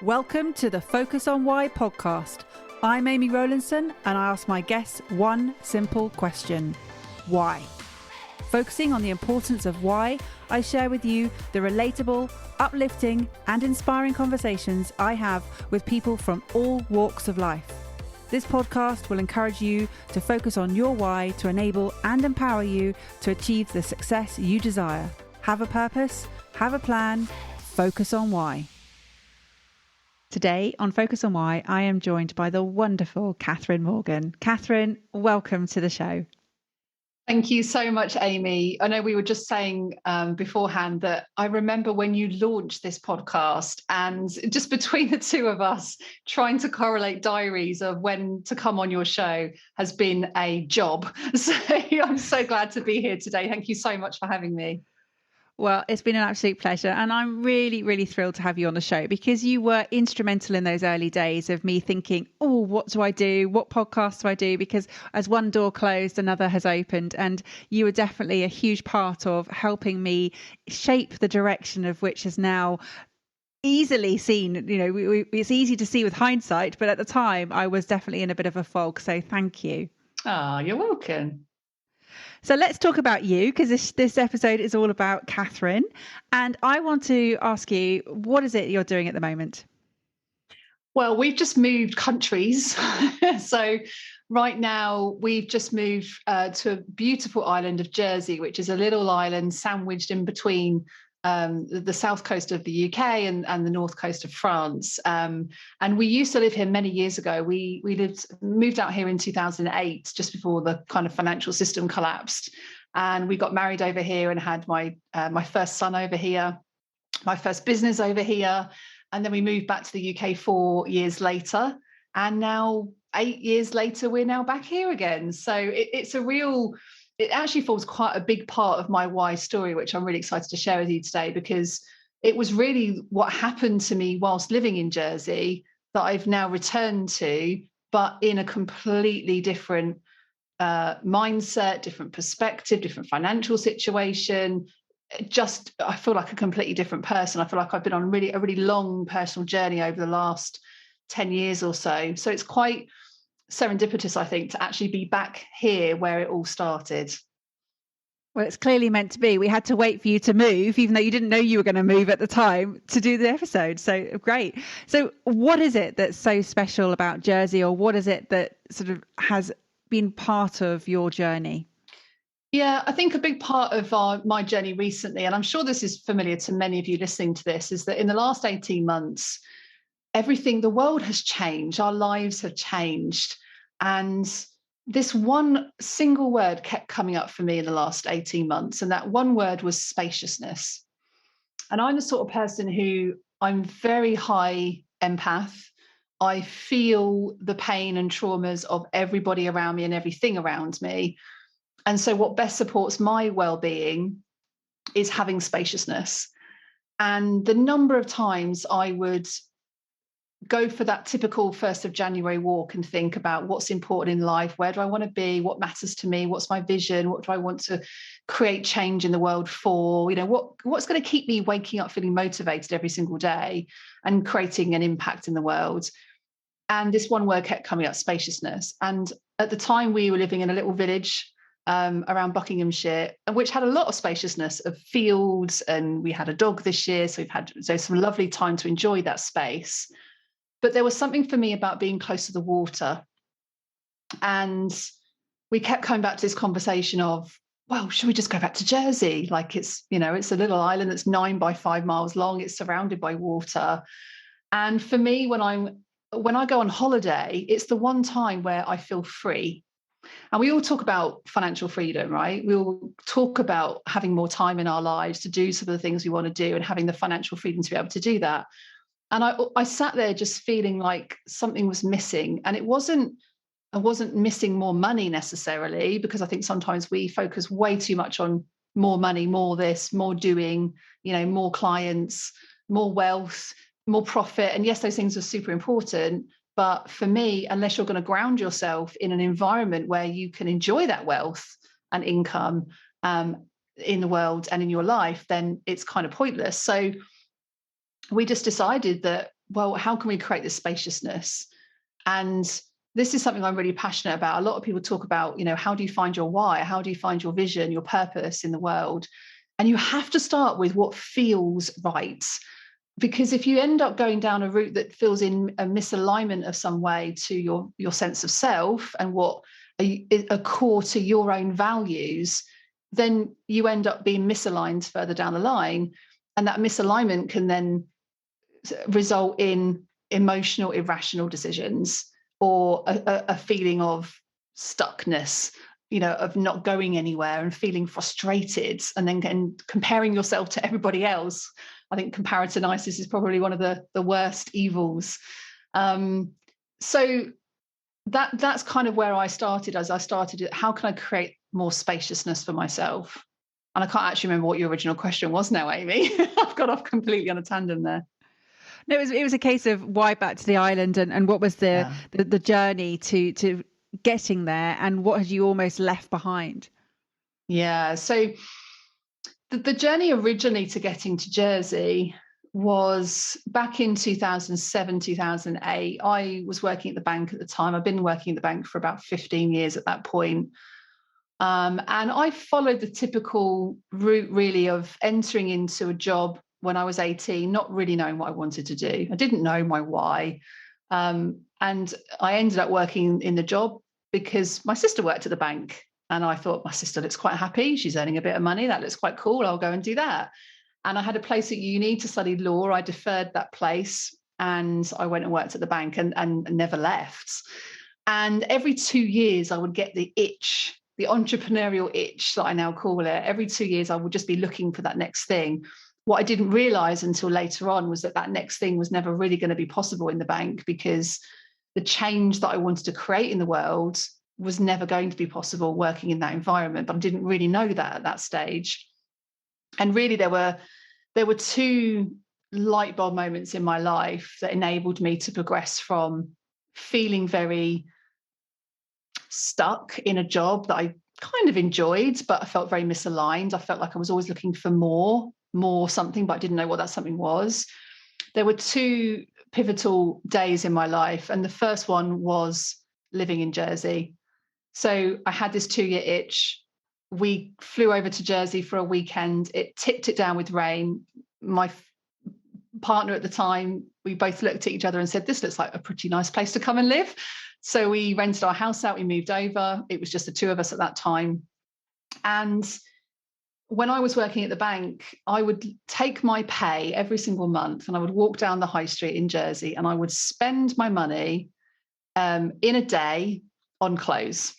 Welcome to the Focus on Why podcast. I'm Amy Rowlandson and I ask my guests one simple question. Why? Focusing on the importance of why, I share with you the relatable, uplifting and inspiring conversations I have with people from all walks of life. This podcast will encourage you to focus on your why to enable and empower you to achieve the success you desire. Have a purpose, have a plan, focus on why. Today on Focus on Why, I am joined by the wonderful Catherine Morgan. Catherine, welcome to the show. Thank you so much, Amy. I know we were just saying beforehand that I remember when you launched this podcast, and just between the two of us, trying to correlate diaries of when to come on your show has been a job. So I'm so glad to be here today. Thank you so much for having me. Well, it's been an absolute pleasure. And I'm really, really thrilled to have you on the show because you were instrumental in those early days of me thinking, oh, what do I do? What podcast do I do? Because as one door closed, another has opened. And you were definitely a huge part of helping me shape the direction of which is now easily seen. You know, it's easy to see with hindsight, but at the time I was definitely in a bit of a fog. So thank you. Oh, you're welcome. So let's talk about you, because this episode is all about Catherine. And I want to ask you, what is it you're doing at the moment? Well, we've just moved countries. So right now we've just moved to a beautiful island of Jersey, which is a little island sandwiched in between the south coast of the UK and the north coast of France. And we used to live here many years ago. We moved out here in 2008, just before the kind of financial system collapsed. And we got married over here and had my first son over here, my first business over here. And then we moved back to the UK 4 years later. And now 8 years later, we're now back here again. So it actually forms quite a big part of my why story, which I'm really excited to share with you today, because it was really what happened to me whilst living in Jersey that I've now returned to, but in a completely different mindset, different perspective, different financial situation. I feel like a completely different person. I feel like I've been on a really long personal journey over the last 10 years or so. So it's quite serendipitous, I think, to actually be back here where it all started. Well, it's clearly meant to be. We had to wait for you to move, even though you didn't know you were going to move at the time, to do the episode. So great. So what is it that's so special about Jersey, or what is it that sort of has been part of your journey? Yeah, I think a big part of my journey recently, and I'm sure this is familiar to many of you listening to this, is that in the last 18 months, the world has changed, our lives have changed. And this one single word kept coming up for me in the last 18 months. And that one word was spaciousness. And I'm the sort of person I'm very high empath. I feel the pain and traumas of everybody around me and everything around me. And so what best supports my well-being is having spaciousness. And the number of times I would go for that typical 1st of January walk and think about what's important in life, where do I want to be, what matters to me, what's my vision, what do I want to create change in the world for, what's going to keep me waking up feeling motivated every single day and creating an impact in the world. And this one word kept coming up, spaciousness. And at the time we were living in a little village around Buckinghamshire, which had a lot of spaciousness of fields, and we had a dog this year, so we've had some lovely time to enjoy that space. But there was something for me about being close to the water. And we kept coming back to this conversation of, well, should we just go back to Jersey? Like it's a little island that's 9 by 5 miles long. It's surrounded by water. And for me, when I go on holiday, it's the one time where I feel free. And we all talk about financial freedom, right? We all talk about having more time in our lives to do some of the things we want to do and having the financial freedom to be able to do that. And I sat there just feeling like something was missing. And I wasn't missing more money necessarily, because I think sometimes we focus way too much on more money, more this, more doing, more clients, more wealth, more profit. And yes, those things are super important. But for me, unless you're going to ground yourself in an environment where you can enjoy that wealth and income in the world and in your life, then it's kind of pointless. So we just decided that well, how can we create this spaciousness? And this is something I'm really passionate about. A lot of people talk about, how do you find your why? How do you find your vision, your purpose in the world? And you have to start with what feels right. Because if you end up going down a route that feels in a misalignment of some way to your sense of self and what are core to your own values, then you end up being misaligned further down the line. And that misalignment can then result in emotional, irrational decisions, or a feeling of stuckness, of not going anywhere and feeling frustrated, and then comparing yourself to everybody else. I think comparisonitis is probably one of the worst evils. So that's kind of where I started. As I started, how can I create more spaciousness for myself? And I can't actually remember what your original question was now, Amy. I've got off completely on a tandem there. No, it was a case of why back to the island, and what was the journey to getting there, and what had you almost left behind? Yeah, so the journey originally to getting to Jersey was back in 2007, 2008. I was working at the bank at the time. I've been working at the bank for about 15 years at that point. And I followed the typical route, really, of entering into a job when I was 18, not really knowing what I wanted to do. I didn't know my why. And I ended up working in the job because my sister worked at the bank. And I thought, my sister looks quite happy. She's earning a bit of money. That looks quite cool. I'll go and do that. And I had a place at uni to study law. I deferred that place and I went and worked at the bank and never left. And every 2 years, I would get the itch, the entrepreneurial itch that I now call it. Every 2 years, I would just be looking for that next thing. What I didn't realize until later on was that next thing was never really going to be possible in the bank, because the change that I wanted to create in the world was never going to be possible working in that environment. But I didn't really know that at that stage. And really, there were two light bulb moments in my life that enabled me to progress from feeling very stuck in a job that I kind of enjoyed, but I felt very misaligned. I felt like I was always looking for more something, but I didn't know what that something was. There were two pivotal days in my life. And the first one was living in Jersey. So I had this 2-year itch. We flew over to Jersey for a weekend. It tipped it down with rain. My partner at the time, we both looked at each other and said, this looks like a pretty nice place to come and live. So we rented our house out. We moved over. It was just the two of us at that time. And when I was working at the bank, I would take my pay every single month and I would walk down the high street in Jersey and I would spend my money in a day on clothes.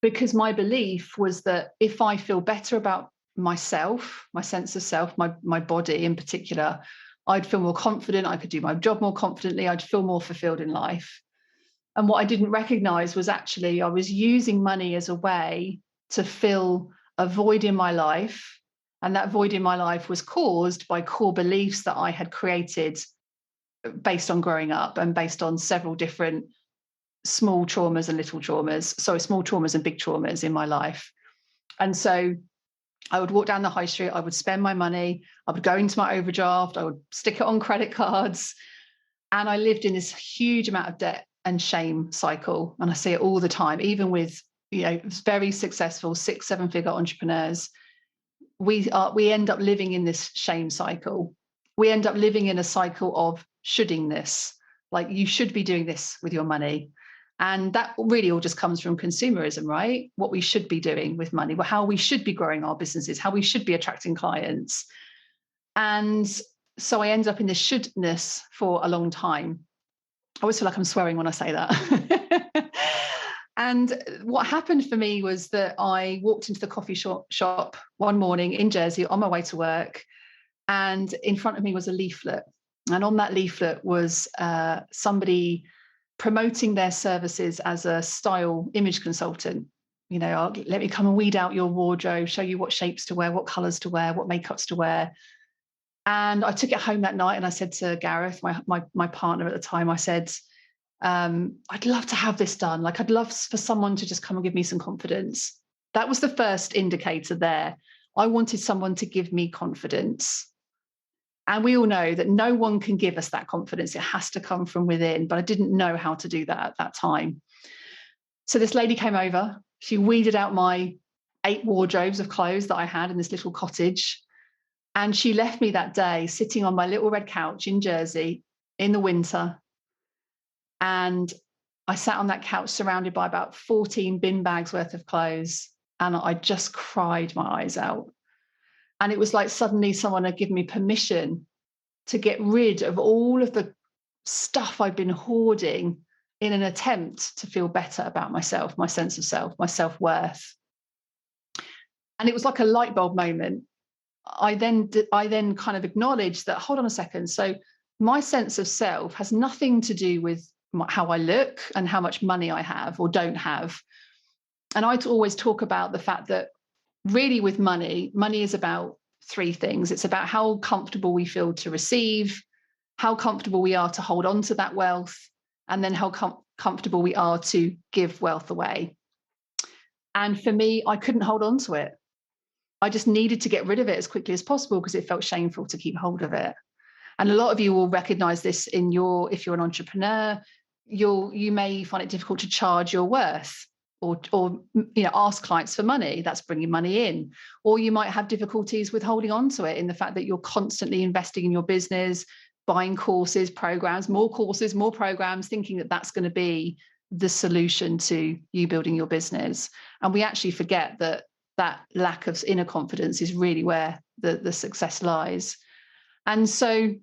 Because my belief was that if I feel better about myself, my sense of self, my body in particular, I'd feel more confident. I could do my job more confidently. I'd feel more fulfilled in life. And what I didn't recognize was actually I was using money as a way to fill a void in my life. And that void in my life was caused by core beliefs that I had created based on growing up and based on several different small traumas and little traumas. So small traumas and big traumas in my life. And so I would walk down the high street, I would spend my money, I would go into my overdraft, I would stick it on credit cards. And I lived in this huge amount of debt and shame cycle. And I see it all the time, even with, very successful 6-7 figure entrepreneurs. We end up living in this shame cycle. We end up living in a cycle of shouldingness, like you should be doing this with your money. And that really all just comes from consumerism, right? What we should be doing with money, how we should be growing our businesses, how we should be attracting clients. And so I end up in this shouldness for a long time. I always feel like I'm swearing when I say that. And what happened for me was that I walked into the coffee shop one morning in Jersey on my way to work, and in front of me was a leaflet. And on that leaflet was somebody promoting their services as a style image consultant. Let me come and weed out your wardrobe, show you what shapes to wear, what colors to wear, what makeups to wear. And I took it home that night and I said to Gareth, my partner at the time, I said, I'd love to have this done. Like, I'd love for someone to just come and give me some confidence. That was the first indicator there. I wanted someone to give me confidence. And we all know that no one can give us that confidence. It has to come from within. But I didn't know how to do that at that time. So this lady came over. She weeded out my 8 wardrobes of clothes that I had in this little cottage. And she left me that day sitting on my little red couch in Jersey in the winter. And I sat on that couch surrounded by about 14 bin bags worth of clothes. And I just cried my eyes out. And it was like suddenly someone had given me permission to get rid of all of the stuff I'd been hoarding in an attempt to feel better about myself, my sense of self, my self-worth. And it was like a light bulb moment. I then kind of acknowledged that, hold on a second. So my sense of self has nothing to do with how I look and how much money I have or don't have. And I always talk about the fact that really with money is about 3 things. It's about how comfortable we feel to receive, how comfortable we are to hold on to that wealth, and then how comfortable we are to give wealth away. And for me, I couldn't hold on to it. I just needed to get rid of it as quickly as possible because it felt shameful to keep hold of it. And a lot of you will recognize this if you're an entrepreneur, you may find it difficult to charge your worth or ask clients for money. That's bringing money in. Or you might have difficulties with holding on to it in the fact that you're constantly investing in your business, buying courses, programs, more programs, thinking that that's going to be the solution to you building your business. And we actually forget that lack of inner confidence is really where the success lies. And so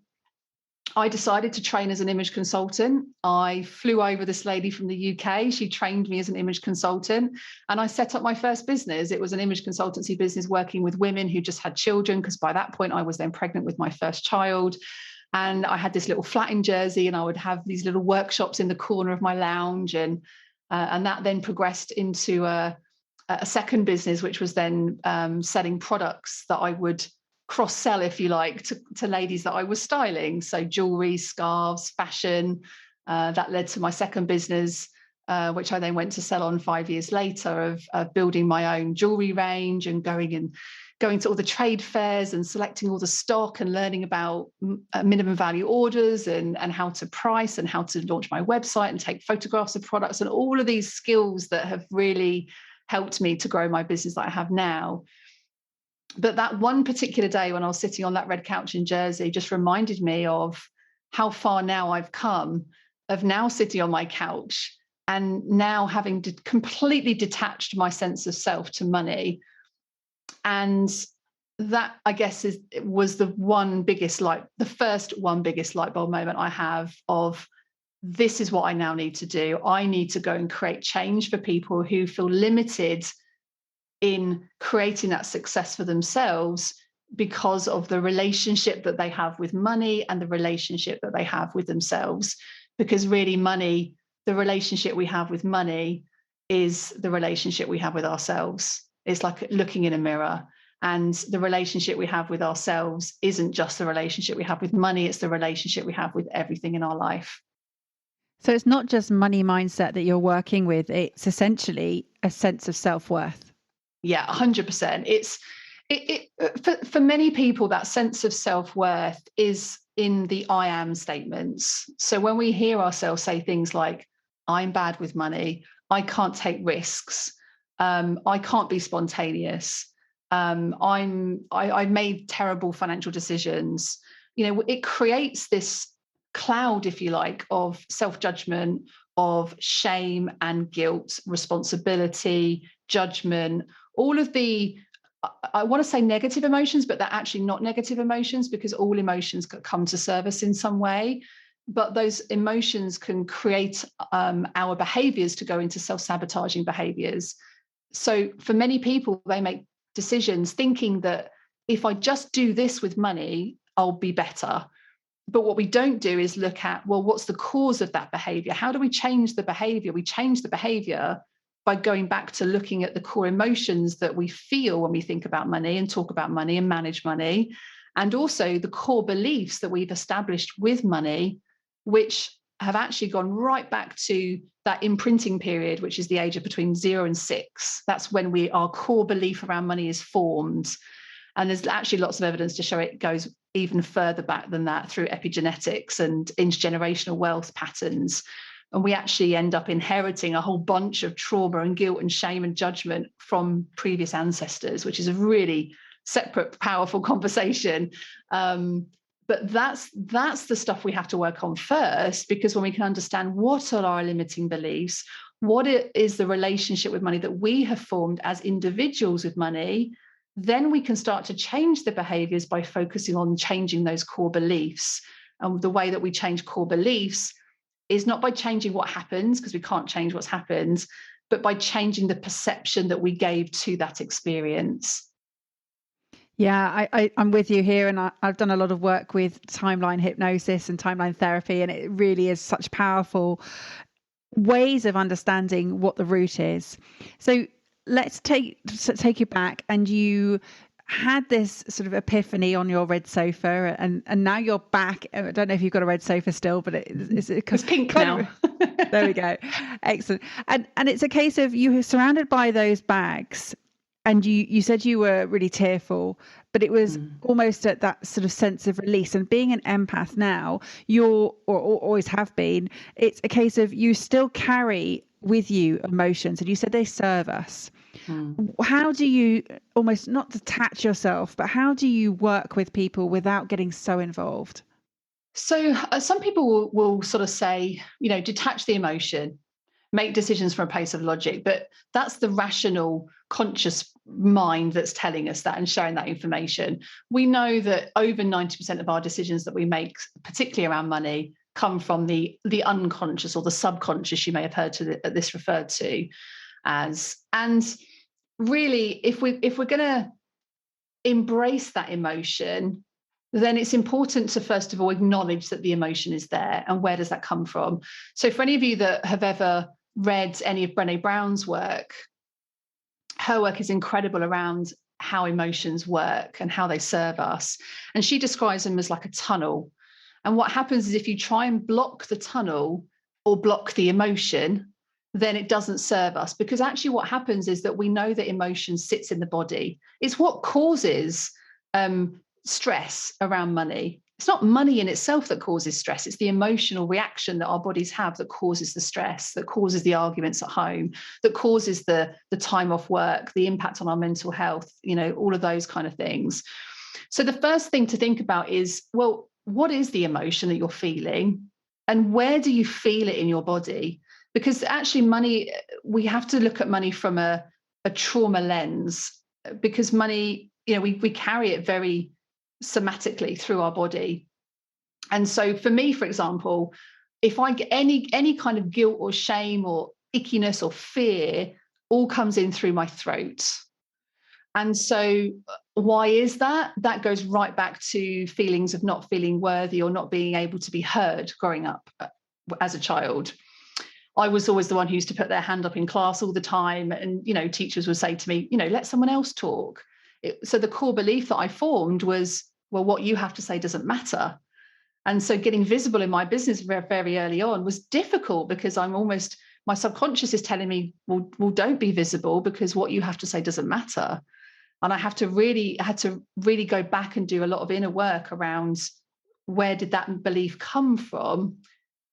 I decided to train as an image consultant. I flew over this lady from the UK. She trained me as an image consultant, and I set up my first business. It was an image consultancy business working with women who just had children, because by that point I was then pregnant with my first child. And I had this little flat in Jersey, and I would have these little workshops in the corner of my lounge. And that then progressed into a second business, which was then selling products that I would cross-sell, if you like, to ladies that I was styling. So jewelry, scarves, fashion. That led to my second business, which I then went to sell on 5 years later, of building my own jewelry range and going to all the trade fairs and selecting all the stock and learning about minimum value orders and how to price and how to launch my website and take photographs of products and all of these skills that have really helped me to grow my business that I have now. But that one particular day when I was sitting on that red couch in Jersey just reminded me of how far now I've come, of now sitting on my couch and now having completely detached my sense of self to money. And that, I guess, was the first biggest light bulb moment I have of, this is what I now need to do. I need to go and create change for people who feel limited in creating that success for themselves because of the relationship that they have with money and the relationship that they have with themselves. Because really money, the relationship we have with money is the relationship we have with ourselves. It's like looking in a mirror. And the relationship we have with ourselves isn't just the relationship we have with money, it's the relationship we have with everything in our life. So it's not just money mindset that you're working with, it's essentially a sense of self-worth. Yeah, 100%. For many people, that sense of self-worth is in the I am statements. So when we hear ourselves say things like, I'm bad with money, I can't take risks, I can't be spontaneous, I made terrible financial decisions, it creates this cloud, if you like, of self-judgment, of shame and guilt, responsibility, judgment, all of the, I want to say negative emotions, but they're actually not negative emotions, because all emotions come to service in some way. But those emotions can create our behaviors to go into self-sabotaging behaviors. So for many people, they make decisions thinking that if I just do this with money, I'll be better. But what we don't do is look at, well, what's the cause of that behavior? How do we change the behavior? We change the behavior by going back to looking at the core emotions that we feel when we think about money and talk about money and manage money, and also the core beliefs that we've established with money, which have actually gone right back to that imprinting period, which is the age of between 0 and 6. That's when our core belief around money is formed. And there's actually lots of evidence to show it goes even further back than that through epigenetics and intergenerational wealth patterns. And we actually end up inheriting a whole bunch of trauma and guilt and shame and judgment from previous ancestors, which is a really separate, powerful conversation. But that's the stuff we have to work on first, because when we can understand what are our limiting beliefs, what is the relationship with money that we have formed as individuals with money, then we can start to change the behaviors by focusing on changing those core beliefs. And the way that we change core beliefs is not by changing what happens, because we can't change what's happened, but by changing the perception that we gave to that experience. Yeah, I'm with you here. And I've done a lot of work with timeline hypnosis and timeline therapy. And it really is such powerful ways of understanding what the root is. So let's take you back, and you had this sort of epiphany on your red sofa, and now you're back. I don't know if you've got a red sofa still, but it's pink now. There we go. Excellent. And it's a case of you were surrounded by those bags, and you said you were really tearful, but it was almost at that sort of sense of release. And being an empath now, or always have been, it's a case of you still carry with you emotions, and you said they serve us. How do you almost not detach yourself, but how do you work with people without getting so involved? So some people will sort of say, detach the emotion, make decisions from a place of logic, but that's the rational, conscious mind that's telling us that and sharing that information. We know that over 90% of our decisions that we make, particularly around money, come from the unconscious or the subconscious, you may have heard this referred to as. And really, if we're going to embrace that emotion, then it's important to first of all acknowledge that the emotion is there, and where does that come from? So for any of you that have ever read any of Brené Brown's work, her work is incredible around how emotions work and how they serve us. And she describes them as like a tunnel. And what happens is if you try and block the tunnel or block the emotion, then it doesn't serve us, because actually what happens is that we know that emotion sits in the body. It's what causes stress around money. It's not money in itself that causes stress. It's the emotional reaction that our bodies have that causes the stress, that causes the arguments at home, that causes the time off work, the impact on our mental health, all of those kind of things. So the first thing to think about is, well, what is the emotion that you're feeling, and where do you feel it in your body? Because actually money, we have to look at money from a trauma lens, because money, we carry it very somatically through our body. And so for me, for example, if I get any kind of guilt or shame or ickiness or fear, all comes in through my throat. And so why is that? That goes right back to feelings of not feeling worthy or not being able to be heard growing up as a child. I was always the one who used to put their hand up in class all the time. And, teachers would say to me, let someone else talk. So the core belief that I formed was, well, what you have to say doesn't matter. And so getting visible in my business very, very early on was difficult, because my subconscious is telling me, well, don't be visible, because what you have to say doesn't matter. And I had to really go back and do a lot of inner work around where did that belief come from,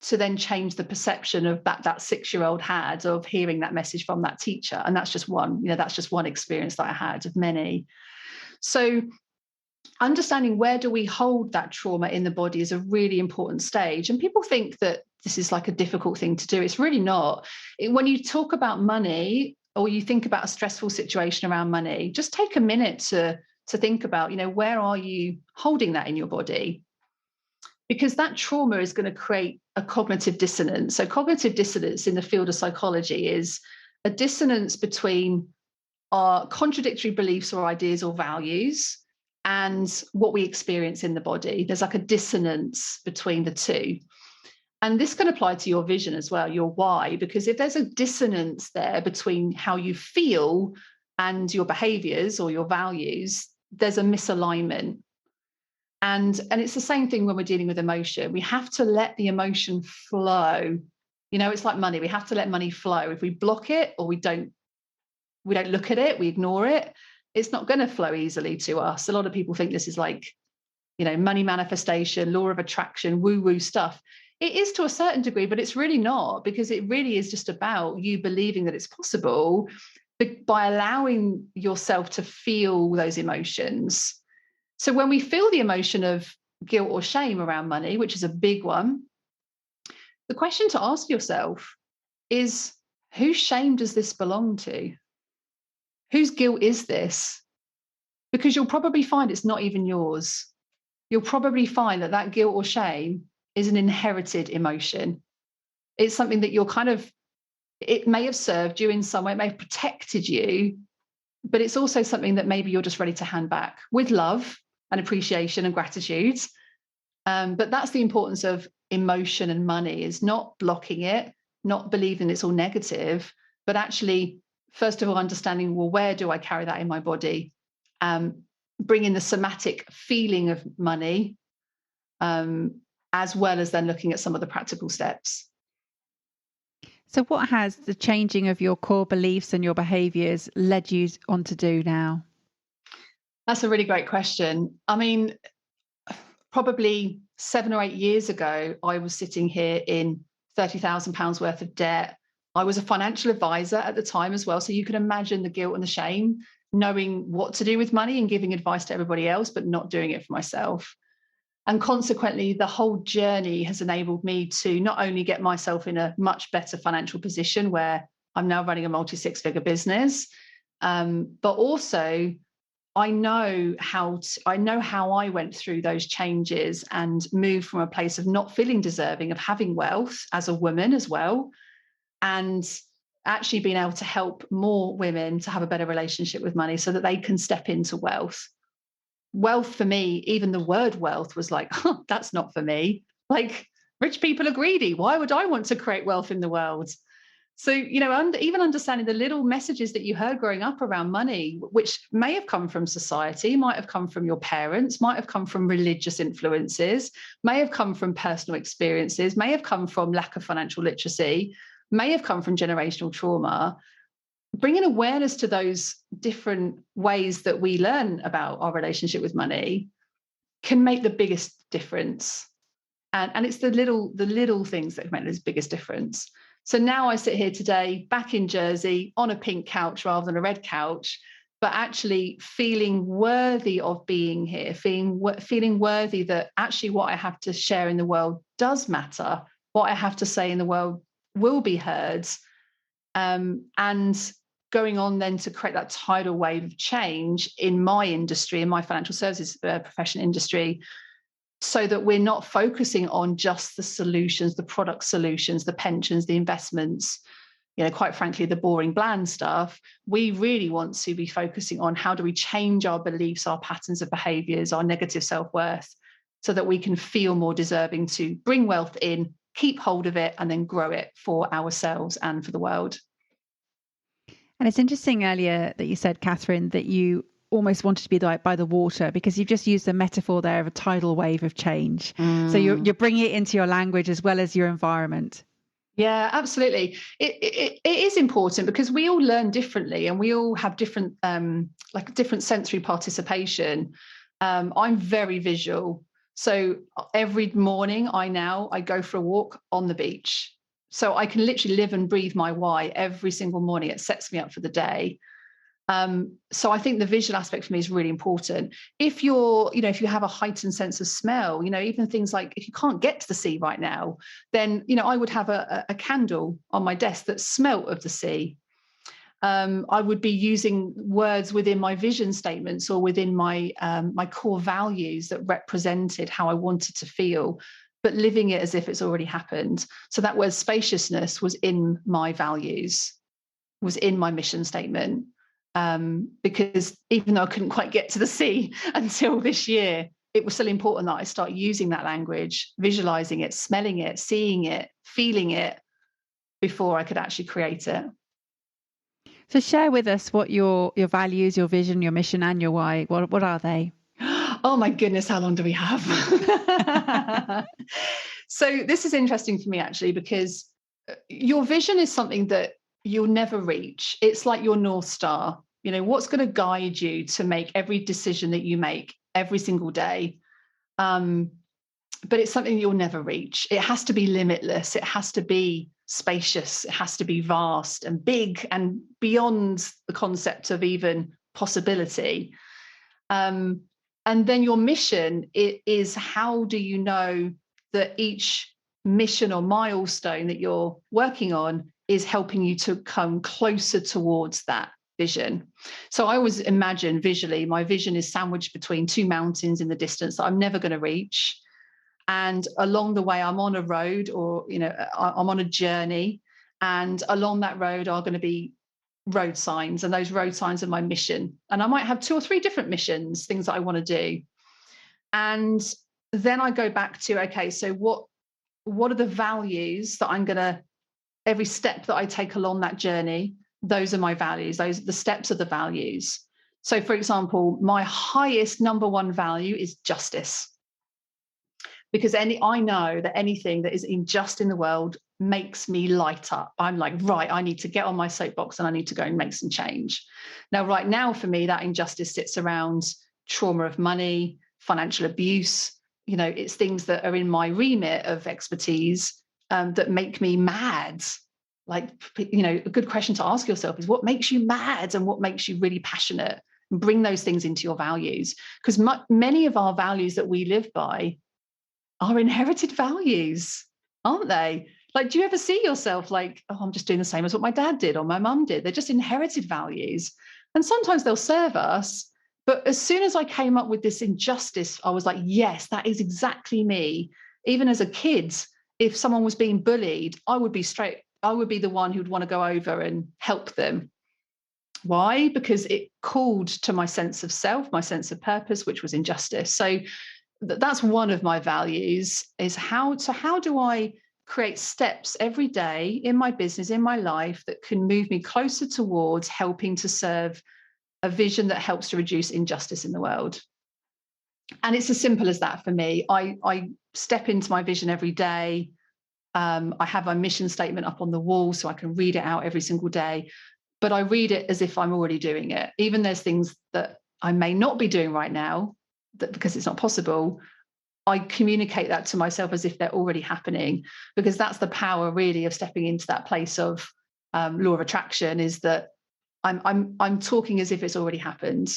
to then change the perception of that 6-year-old had of hearing that message from that teacher. And that's just one, that's just one experience that I had of many. So understanding where do we hold that trauma in the body is a really important stage. And people think that this is like a difficult thing to do. It's really not. When you talk about money, or you think about a stressful situation around money, just take a minute to think about, where are you holding that in your body? Because that trauma is going to create a cognitive dissonance. So cognitive dissonance in the field of psychology is a dissonance between our contradictory beliefs or ideas or values and what we experience in the body. There's like a dissonance between the two. And this can apply to your vision as well, your why, because if there's a dissonance there between how you feel and your behaviors or your values, there's a misalignment. And it's the same thing when we're dealing with emotion. We have to let the emotion flow. It's like money. We have to let money flow. If we block it or we don't look at it, we ignore it, It's not going to flow easily to us. A lot of people think this is like, money manifestation, law of attraction, woo-woo stuff. It is to a certain degree, but it's really not, because it really is just about you believing that it's possible by allowing yourself to feel those emotions. So when we feel the emotion of guilt or shame around money, which is a big one, the question to ask yourself is, whose shame does this belong to? Whose guilt is this? Because you'll probably find it's not even yours. You'll probably find that guilt or shame is an inherited emotion. It's something that it may have served you in some way, it may have protected you, but it's also something that maybe you're just ready to hand back with love and appreciation and gratitude. But that's the importance of emotion and money, is not blocking it, not believing it's all negative, but actually, first of all, understanding, well, where do I carry that in my body? Bring in the somatic feeling of money, as well as then looking at some of the practical steps. So what has the changing of your core beliefs and your behaviours led you on to do now? That's a really great question. I mean, probably 7 or 8 years ago, I was sitting here in £30,000 worth of debt. I was a financial advisor at the time as well. So you can imagine the guilt and the shame, knowing what to do with money and giving advice to everybody else, but not doing it for myself. And consequently, the whole journey has enabled me to not only get myself in a much better financial position where I'm now running a multi-six-figure business, but also I know how I went through those changes and moved from a place of not feeling deserving of having wealth as a woman as well, and actually being able to help more women to have a better relationship with money so that they can step into wealth. Wealth for me, even the word wealth was like, oh, that's not for me. Like, rich people are greedy. Why would I want to create wealth in the world? So, even understanding the little messages that you heard growing up around money, which may have come from society, might have come from your parents, might have come from religious influences, may have come from personal experiences, may have come from lack of financial literacy, may have come from generational trauma. Bringing awareness to those different ways that we learn about our relationship with money can make the biggest difference. And it's the little things that can make this biggest difference. So now I sit here today, back in Jersey, on a pink couch rather than a red couch, but actually feeling worthy of being here, feeling worthy that actually what I have to share in the world does matter. What I have to say in the world will be heard. And going on then to create that tidal wave of change in my industry, in my financial services profession industry, so that we're not focusing on just the solutions, the product solutions, the pensions, the investments, quite frankly, the boring, bland stuff. We really want to be focusing on how do we change our beliefs, our patterns of behaviors, our negative self-worth, so that we can feel more deserving to bring wealth in, keep hold of it, and then grow it for ourselves and for the world. And it's interesting earlier that you said, Catherine, that you almost wanted to be like by the water, because you've just used the metaphor there of a tidal wave of change. So you're bringing it into your language as well as your environment. Yeah, absolutely. It is important because we all learn differently and we all have different different sensory participation. I'm very visual. So every morning I go for a walk on the beach. So I can literally live and breathe my why every single morning. It sets me up for the day. So I think the visual aspect for me is really important. If if you have a heightened sense of smell, even things like if you can't get to the sea right now, then, I would have a candle on my desk that smelt of the sea. I would be using words within my vision statements or within my core values that represented how I wanted to feel, but living it as if it's already happened. So that word spaciousness was in my values, was in my mission statement. Because even though I couldn't quite get to the sea until this year, it was still important that I start using that language, visualizing it, smelling it, seeing it, feeling it before I could actually create it. So share with us what your values, your vision, your mission, and your why. What are they? Oh my goodness, how long do we have? So this is interesting for me actually, because your vision is something that you'll never reach. It's like your North Star. What's going to guide you to make every decision that you make every single day? But it's something you'll never reach. It has to be limitless. It has to be spacious. It has to be vast and big and beyond the concept of even possibility. And then your mission is, how do you know that each mission or milestone that you're working on is helping you to come closer towards that vision? So I always imagine visually, my vision is sandwiched between two mountains in the distance that I'm never going to reach. And along the way, I'm on a road, or, I'm on a journey. And along that road are going to be road signs. And those road signs are my mission. And I might have 2 or 3 different missions, things that I want to do. And then I go back to, okay, so what are the values that I'm going to, every step that I take along that journey, those are my values. Those are the steps of the values. So, for example, my highest number one value is justice. Because I know that anything that is unjust in the world makes me light up. I'm like, right, I need to get on my soapbox and I need to go and make some change. Now, right now, for me, that injustice sits around trauma of money, financial abuse. It's things that are in my remit of expertise that make me mad. Like, a good question to ask yourself is, what makes you mad and what makes you really passionate? And bring those things into your values. Because many of our values that we live by are inherited values, aren't they? Like, do you ever see yourself like, oh, I'm just doing the same as what my dad did or my mum did? They're just inherited values. And sometimes they'll serve us. But as soon as I came up with this injustice, I was like, yes, that is exactly me. Even as a kid, if someone was being bullied, I would be the one who'd want to go over and help them. Why? Because it called to my sense of self, my sense of purpose, which was injustice. So that's one of my values, is how do I create steps every day in my business, in my life, that can move me closer towards helping to serve a vision that helps to reduce injustice in the world. And it's as simple as that for me. I step into my vision every day. I have my mission statement up on the wall so I can read it out every single day, but I read it as if I'm already doing it. Even there's things that I may not be doing right now, that because it's not possible, I communicate that to myself as if they're already happening, because that's the power really of stepping into that place of law of attraction, is that I'm talking as if it's already happened.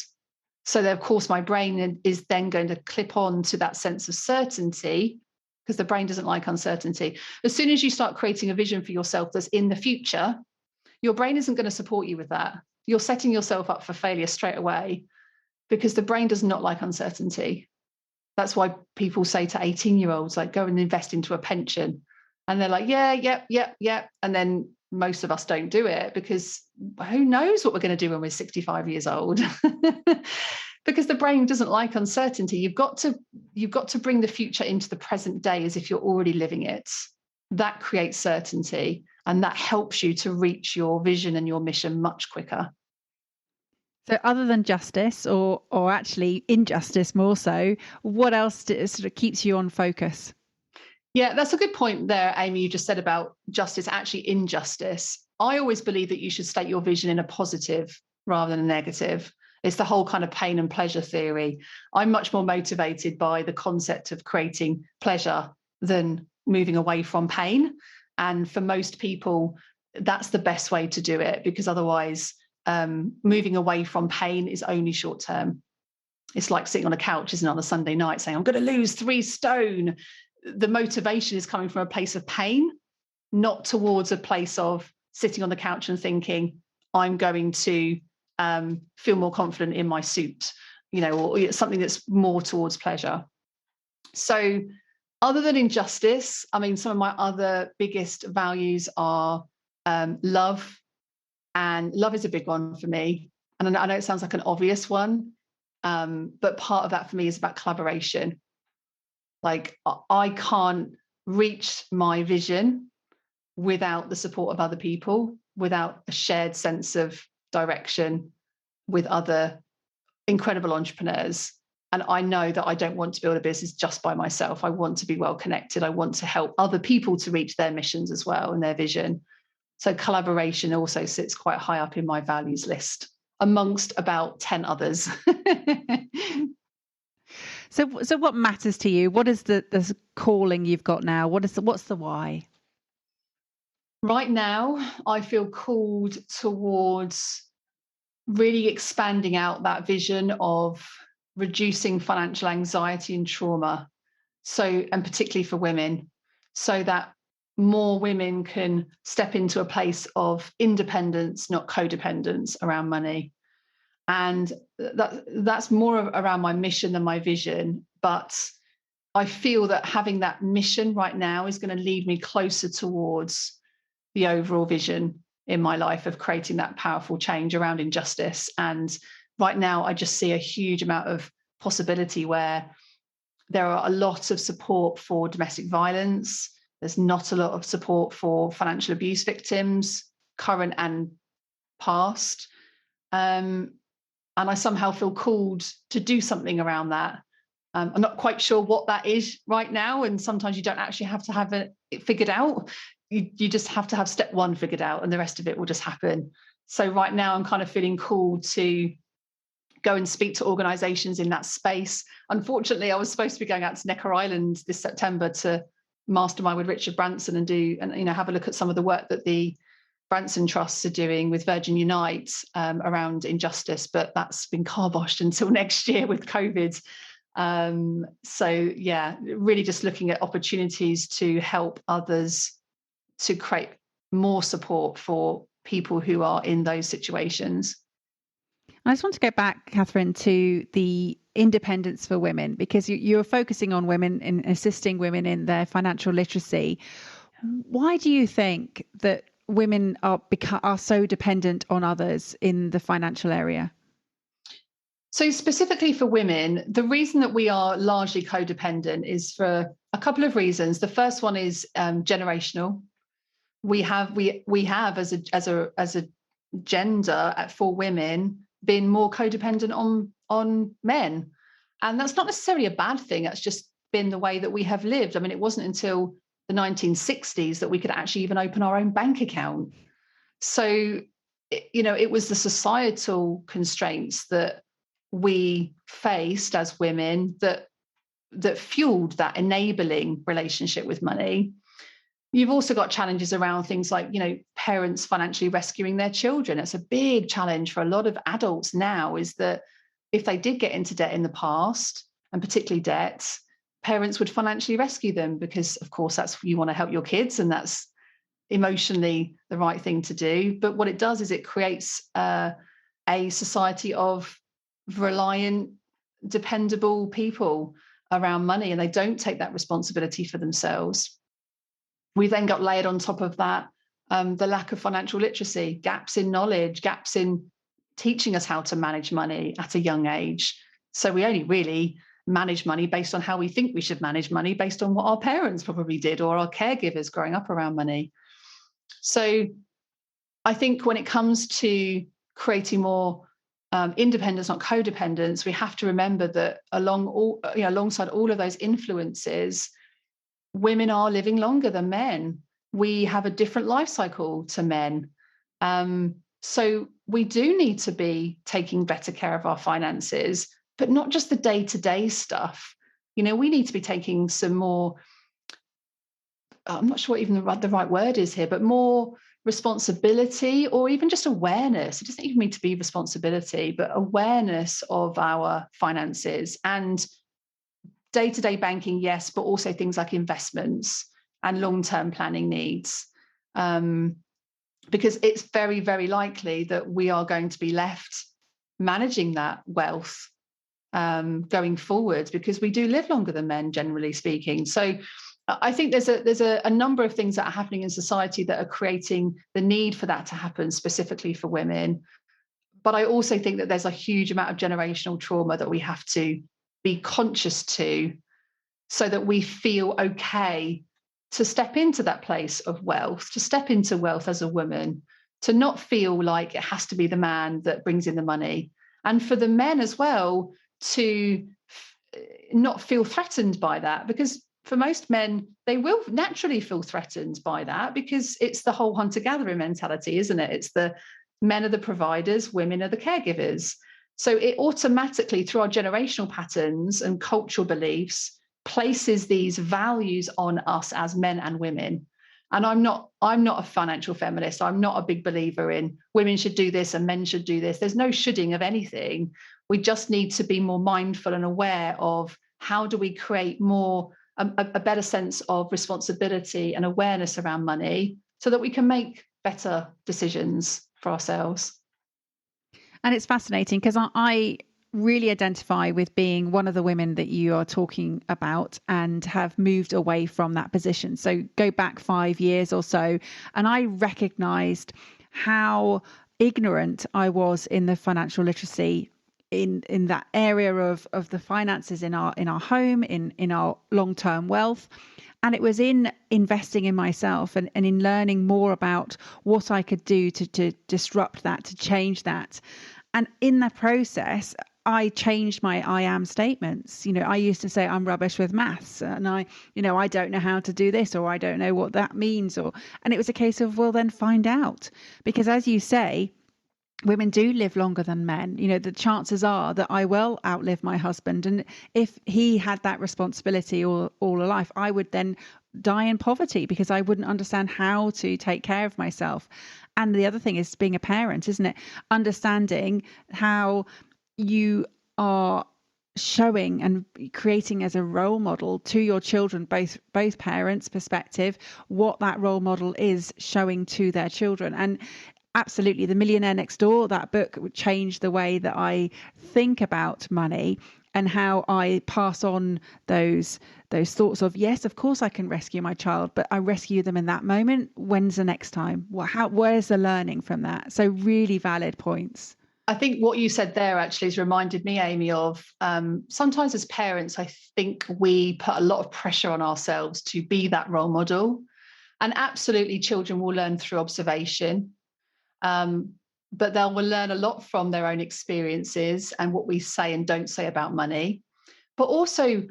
So that, of course, my brain is then going to clip on to that sense of certainty, because the brain doesn't like uncertainty. As soon as you start creating a vision for yourself that's in the future, your brain isn't going to support you with that. You're setting yourself up for failure straight away, because the brain does not like uncertainty. That's why people say to 18-year-olds, like, go and invest into a pension. And they're like, yeah. And then most of us don't do it, because who knows what we're going to do when we're 65 years old? Because the brain doesn't like uncertainty. You've got to bring the future into the present day as if you're already living it. That creates certainty, and that helps you to reach your vision and your mission much quicker. So other than justice, or actually injustice more so, what else sort of keeps you on focus? Yeah, that's a good point there, Amy. You just said about justice, actually injustice. I always believe that you should state your vision in a positive rather than a negative. It's the whole kind of pain and pleasure theory. I'm much more motivated by the concept of creating pleasure than moving away from pain. And for most people, that's the best way to do it, because otherwise, moving away from pain is only short term. It's like sitting on a couch, isn't it, on a Sunday night saying, I'm going to lose 3 stone. The motivation is coming from a place of pain, not towards a place of sitting on the couch and thinking, I'm going to feel more confident in my suit, or something that's more towards pleasure. So other than injustice, I mean, some of my other biggest values are love. And love is a big one for me. And I know it sounds like an obvious one, but part of that for me is about collaboration. Like, I can't reach my vision without the support of other people, without a shared sense of direction with other incredible entrepreneurs. And I know that I don't want to build a business just by myself. I want to be well connected. I want to help other people to reach their missions as well and their vision. So collaboration also sits quite high up in my values list. amongst about 10 others. So what matters to you? What is the calling you've got now? What's the why? Right now, I feel called towards really expanding out that vision of reducing financial anxiety and trauma. So, and particularly for women, so that more women can step into a place of independence, not codependence around money. And that's more around my mission than my vision. But I feel that having that mission right now is going to lead me closer towards the overall vision in my life of creating that powerful change around injustice. And right now, I just see a huge amount of possibility where there are a lot of support for domestic violence. There's not a lot of support for financial abuse victims, current and past. And I somehow feel called to do something around that. I'm not quite sure what that is right now. And sometimes you don't actually have to have it figured out. You just have to have step one figured out, and the rest of it will just happen. So right now I'm kind of feeling called to go and speak to organisations in that space. Unfortunately, I was supposed to be going out to Necker Island this September to mastermind with Richard Branson and have a look at some of the work that the Branson trusts are doing with Virgin Unite around injustice, but that's been carboshed until next year with COVID. So yeah, really just looking at opportunities to help others to create more support for people who are in those situations. I just want to go back, Catherine, to the independence for women, because you're focusing on women and assisting women in their financial literacy. Why do you think that women are so dependent on others in the financial area? So specifically for women, the reason that we are largely codependent is for a couple of reasons. The first one is generational. We have as a gender for women been more codependent on men, and that's not necessarily a bad thing. That's just been the way that we have lived. I mean, it wasn't until the 1960s that we could actually even open our own bank account. So, it was the societal constraints that we faced as women that fueled that enabling relationship with money. You've also got challenges around things like, parents financially rescuing their children. It's a big challenge for a lot of adults now, is that if they did get into debt in the past, and particularly debts, parents would financially rescue them because, of course, you want to help your kids, and that's emotionally the right thing to do. But what it does is it creates a society of reliant, dependable people around money, and they don't take that responsibility for themselves. We then got layered on top of that the lack of financial literacy, gaps in knowledge, gaps in teaching us how to manage money at a young age. So we only really manage money based on how we think we should manage money, based on what our parents probably did or our caregivers growing up around money. So I think when it comes to creating more independence, not codependence, we have to remember that alongside all of those influences, women are living longer than men. We have a different life cycle to men. So we do need to be taking better care of our finances, but not just the day-to-day stuff. We need to be taking some more, I'm not sure what even the right word is here, but more responsibility, or even just awareness. It doesn't even need to be responsibility, but awareness of our finances and day-to-day banking, yes, but also things like investments and long-term planning needs. Because it's very, very likely that we are going to be left managing that wealth going forward, because we do live longer than men, generally speaking. So I think there's a number of things that are happening in society that are creating the need for that to happen, specifically for women. But I also think that there's a huge amount of generational trauma that we have to be conscious to, so that we feel okay to step into that place of wealth, to step into wealth as a woman, to not feel like it has to be the man that brings in the money. And for the men as well, to not feel threatened by that, because for most men, they will naturally feel threatened by that, because it's the whole hunter-gatherer mentality, isn't it? It's the Men are the providers, women are the caregivers. So it automatically, through our generational patterns and cultural beliefs, places these values on us as men and women. And I'm not a financial feminist. I'm not a big believer in women should do this and men should do this. There's no shoulding of anything. We just need to be more mindful and aware of how do we create more a better sense of responsibility and awareness around money so that we can make better decisions for ourselves. And it's fascinating because I really identify with being one of the women that you are talking about and have moved away from that position. So go back 5 years or so, and I recognized how ignorant I was in the financial literacy in that area of the finances in our home, in our long-term wealth. And it was in investing in myself and in learning more about what I could do to disrupt that, to change that. And in the process, I changed my I am statements. I used to say I'm rubbish with maths and I don't know how to do this, or I don't know what that means, and it was a case of, well, then find out. Because as you say, women do live longer than men. The chances are that I will outlive my husband. And if he had that responsibility all life, I would then die in poverty because I wouldn't understand how to take care of myself. And the other thing is being a parent, isn't it? Understanding how you are showing and creating as a role model to your children, both parents' perspective, what that role model is showing to their children. And absolutely, The Millionaire Next Door, that book changed the way that I think about money and how I pass on those thoughts of, yes, of course I can rescue my child, but I rescue them in that moment. When's the next time? Where's the learning from that? So really valid points. I think what you said there actually has reminded me, Amy, of sometimes as parents, I think we put a lot of pressure on ourselves to be that role model. And absolutely, children will learn through observation. But they will learn a lot from their own experiences and what we say and don't say about money. But also,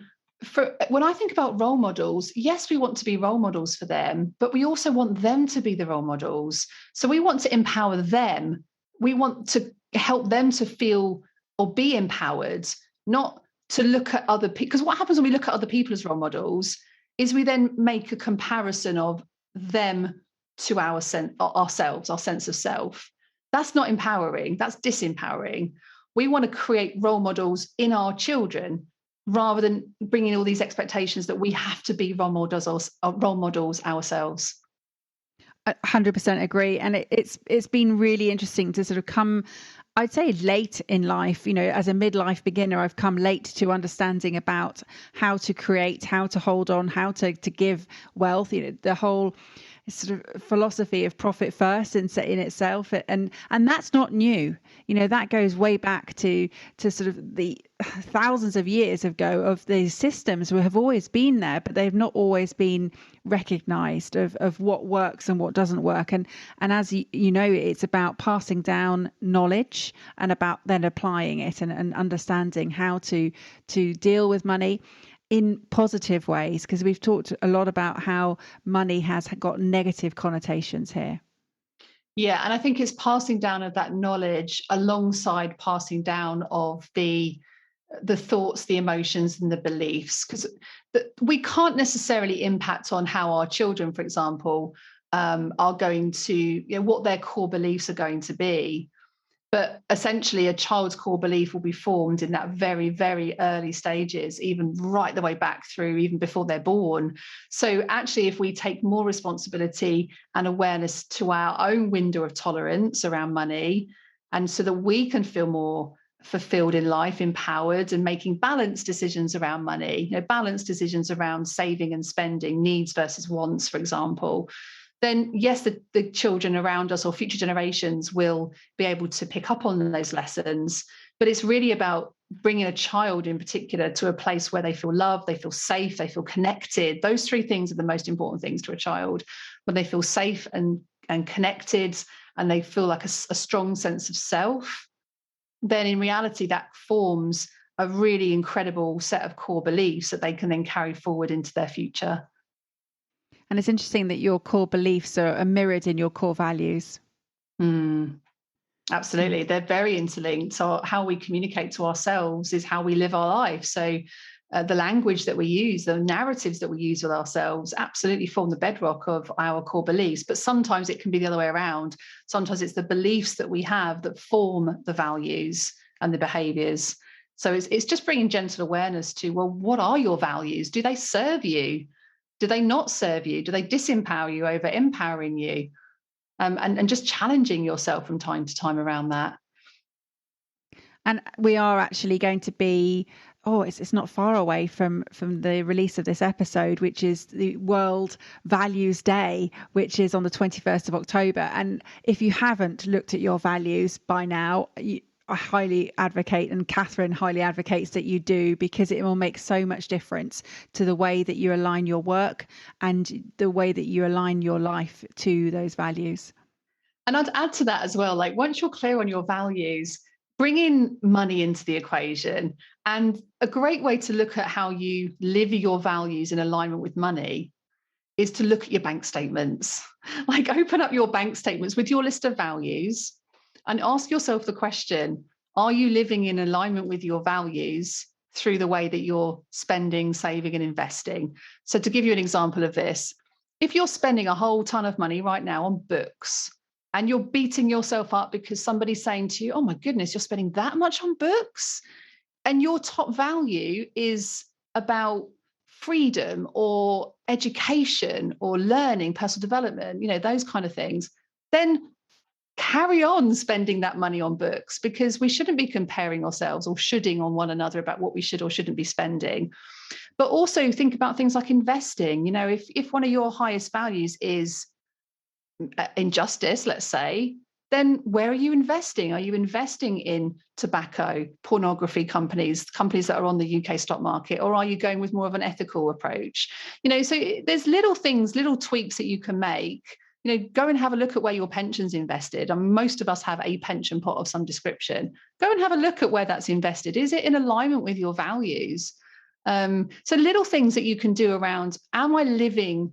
when I think about role models, yes, we want to be role models for them, but we also want them to be the role models. So we want to empower them. We want to help them to feel or be empowered, not to look at other people. Because what happens when we look at other people as role models is we then make a comparison of them to ourselves, our sense of self. That's not empowering. That's disempowering. We want to create role models in our children rather than bringing all these expectations that we have to be role models ourselves. 100% agree. And it's been really interesting to sort of come, I'd say, late in life. As a midlife beginner, I've come late to understanding about how to create, how to hold on, how to give wealth. The whole sort of philosophy of profit first in itself, and that's not new. That goes way back to sort of the thousands of years ago of these systems who have always been there, but they've not always been recognized of what works and what doesn't work. And as it's about passing down knowledge and about then applying it and understanding how to deal with money in positive ways, because we've talked a lot about how money has got negative connotations here. Yeah, and I think it's passing down of that knowledge alongside passing down of the thoughts, the emotions, and the beliefs, because we can't necessarily impact on how our children, for example, are going to, what their core beliefs are going to be. But essentially, a child's core belief will be formed in that very, very early stages, even right the way back through, even before they're born. So actually, if we take more responsibility and awareness to our own window of tolerance around money, and so that we can feel more fulfilled in life, empowered, and making balanced decisions around money, balanced decisions around saving and spending, needs versus wants, for example, then yes, the children around us or future generations will be able to pick up on those lessons. But it's really about bringing a child in particular to a place where they feel loved, they feel safe, they feel connected. Those three things are the most important things to a child. When they feel safe and connected, and they feel like a strong sense of self, then in reality that forms a really incredible set of core beliefs that they can then carry forward into their future. And it's interesting that your core beliefs are mirrored in your core values. Absolutely. They're very interlinked. So how we communicate to ourselves is how we live our life. So the language that we use, the narratives that we use with ourselves absolutely form the bedrock of our core beliefs. But sometimes it can be the other way around. Sometimes it's the beliefs that we have that form the values and the behaviors. So it's just bringing gentle awareness to, well, what are your values? Do they serve you? Do they not serve you? Do they disempower you over empowering you? And just challenging yourself from time to time around that. And we are actually going to be, it's not far away from the release of this episode, which is the World Values Day, which is on the 21st of October. And if you haven't looked at your values by now, I highly advocate, and Catherine highly advocates that you do, because it will make so much difference to the way that you align your work and the way that you align your life to those values. And I'd add to that as well, like once you're clear on your values, bring in money into the equation. And a great way to look at how you live your values in alignment with money is to look at your bank statements. Like open up your bank statements with your list of values and ask yourself the question, are you living in alignment with your values through the way that you're spending, saving, and investing? So to give you an example of this, if you're spending a whole ton of money right now on books and you're beating yourself up because somebody's saying to you, oh my goodness, you're spending that much on books, and your top value is about freedom or education or learning, personal development, those kind of things, then carry on spending that money on books, because we shouldn't be comparing ourselves or shoulding on one another about what we should or shouldn't be spending. But also think about things like investing. If one of your highest values is injustice, let's say, then where are you investing? Are you investing in tobacco, pornography companies that are on the UK stock market, or are you going with more of an ethical approach? So there's little things, little tweaks that you can make. Go and have a look at where your pension's invested. I mean, most of us have a pension pot of some description. Go and have a look at where that's invested. Is it in alignment with your values? So little things that you can do around, am I living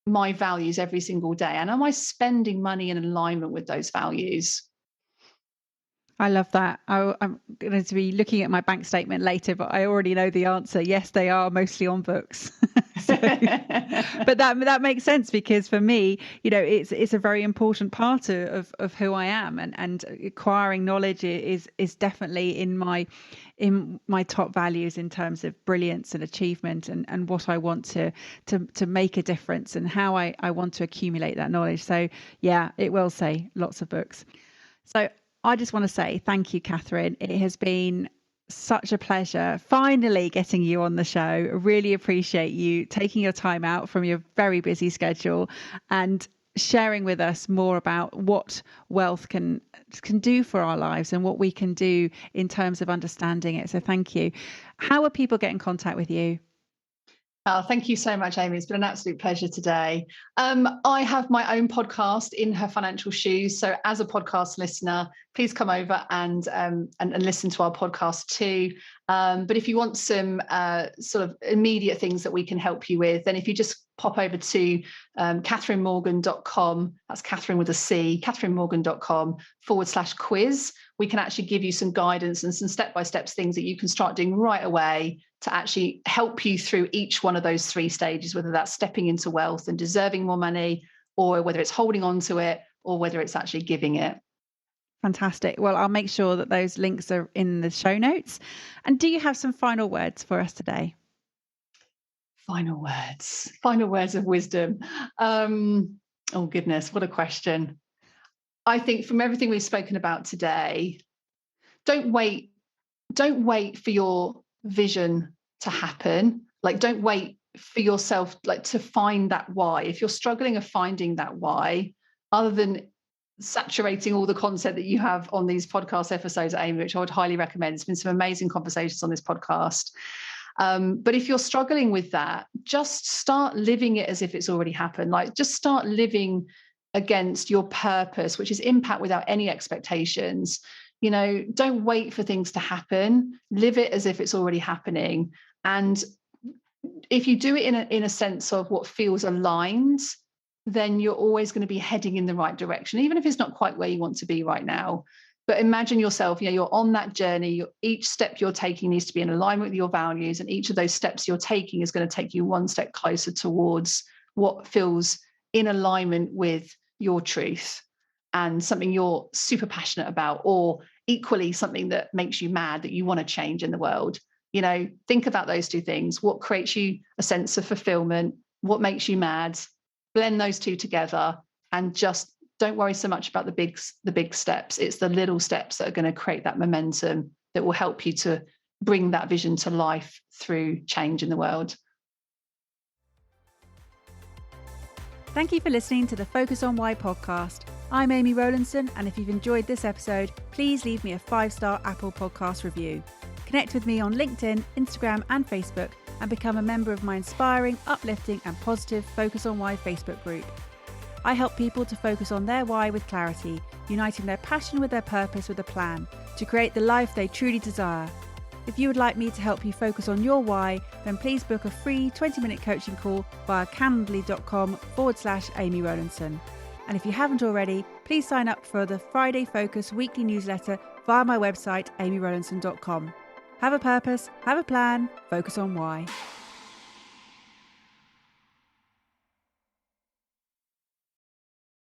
my values every single day? And am I spending money in alignment with those values? I love that. I'm going to be looking at my bank statement later, but I already know the answer. Yes, they are mostly on books. But that makes sense, because for me, it's a very important part of who I am, and acquiring knowledge is definitely in my top values in terms of brilliance and achievement, and what I want to make a difference, and how I want to accumulate that knowledge. So yeah, it will say lots of books. So I just want to say thank you, Catherine. It has been such a pleasure finally getting you on the show. Really appreciate you taking your time out from your very busy schedule and sharing with us more about what wealth can do for our lives and what we can do in terms of understanding it. So thank you. How will people get in contact with you? Oh, thank you so much, Amy. It's been an absolute pleasure today. I have my own podcast, In Her Financial Shoes. So as a podcast listener, please come over and listen to our podcast too. But if you want some sort of immediate things that we can help you with, then if you just pop over to catherinemorgan.com, that's Catherine with a C, catherinemorgan.com/quiz. We can actually give you some guidance and some step-by-step things that you can start doing right away to actually help you through each one of those 3 stages, whether that's stepping into wealth and deserving more money, or whether it's holding on to it, or whether it's actually giving it. Fantastic. Well, I'll make sure that those links are in the show notes. And do you have some final words for us today? Final words of wisdom. Oh goodness, what a question. I think from everything we've spoken about today, don't wait for your vision to happen. Like, don't wait for yourself, like, to find that why. If you're struggling of finding that why, other than saturating all the content that you have on these podcast episodes, Amy, which I would highly recommend. It's been some amazing conversations on this podcast. But if you're struggling with that, just start living it as if it's already happened. Like, just start living against your purpose, which is impact without any expectations. Don't wait for things to happen. Live it as if it's already happening. And if you do it in a sense of what feels aligned then you're always going to be heading in the right direction, even if it's not quite where you want to be right now. But imagine yourself, you're on that journey. Each step you're taking needs to be in alignment with your values. And each of those steps you're taking is going to take you one step closer towards what feels in alignment with your truth and something you're super passionate about, or equally something that makes you mad that you want to change in the world. Think about those two things. What creates you a sense of fulfillment? What makes you mad? Blend those two together and just don't worry so much about the big steps. It's the little steps that are going to create that momentum that will help you to bring that vision to life through change in the world. Thank you for listening to the Focus on Why podcast. I'm Amy Rowlandson, and if you've enjoyed this episode, please leave me a 5-star Apple Podcast review. Connect with me on LinkedIn, Instagram and Facebook, and become a member of my inspiring, uplifting and positive Focus on Why Facebook group. I help people to focus on their why with clarity, uniting their passion with their purpose with a plan to create the life they truly desire. If you would like me to help you focus on your why, then please book a free 20-minute coaching call via calendly.com/Amy Rowlandson. And if you haven't already, please sign up for the Friday Focus weekly newsletter via my website, amyrowlandson.com. Have a purpose, have a plan, focus on why.